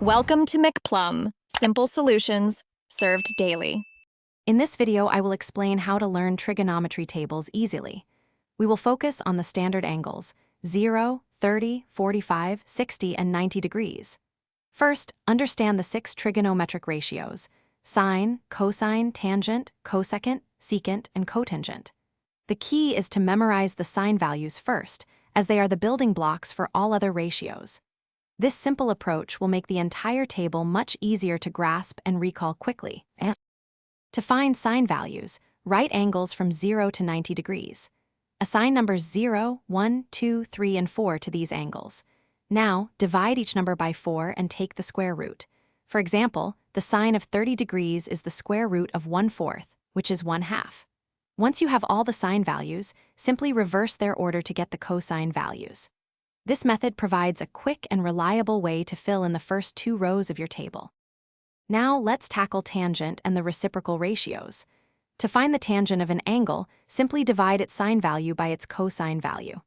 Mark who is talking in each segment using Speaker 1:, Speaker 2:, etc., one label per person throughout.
Speaker 1: Welcome to McPlum, simple solutions served daily.
Speaker 2: In this video, I will explain how to learn trigonometry tables easily. We will focus on the standard angles, 0, 30, 45, 60, and 90 degrees. First, understand the 6 trigonometric ratios: sine, cosine, tangent, cosecant, secant, and cotangent. The key is to memorize the sine values first, as they are the building blocks for all other ratios. This simple approach will make the entire table much easier to grasp and recall quickly. To find sine values, write angles from 0 to 90 degrees. Assign numbers 0, 1, 2, 3, and 4 to these angles. Now, divide each number by 4 and take the square root. For example, the sine of 30 degrees is the square root of 1/4, which is 1/2. Once you have all the sine values, simply reverse their order to get the cosine values. This method provides a quick and reliable way to fill in the first 2 rows of your table. Now let's tackle tangent and the reciprocal ratios. To find the tangent of an angle, simply divide its sine value by its cosine value.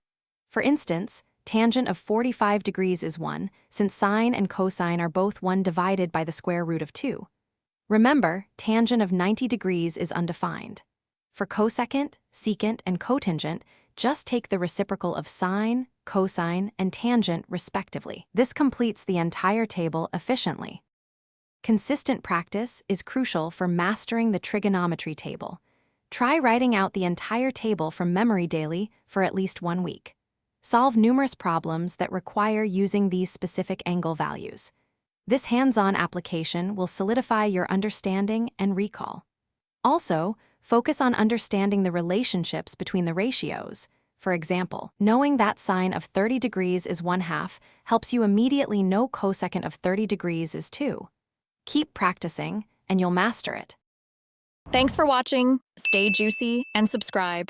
Speaker 2: For instance, tangent of 45 degrees is 1, since sine and cosine are both 1 divided by the square root of 2. Remember, tangent of 90 degrees is undefined. For cosecant, secant, and cotangent, just take the reciprocal of sine, cosine, and tangent respectively. This completes the entire table efficiently. Consistent practice is crucial for mastering the trigonometry table. Try writing out the entire table from memory daily for at least 1 week. Solve numerous problems that require using these specific angle values. This hands-on application will solidify your understanding and recall. Also, focus on understanding the relationships between the ratios. For example, knowing that sine of 30 degrees is 1/2 helps you immediately know cosecant of 30 degrees is 2. Keep practicing, and you'll master it.
Speaker 1: Thanks for watching. Stay juicy and subscribe.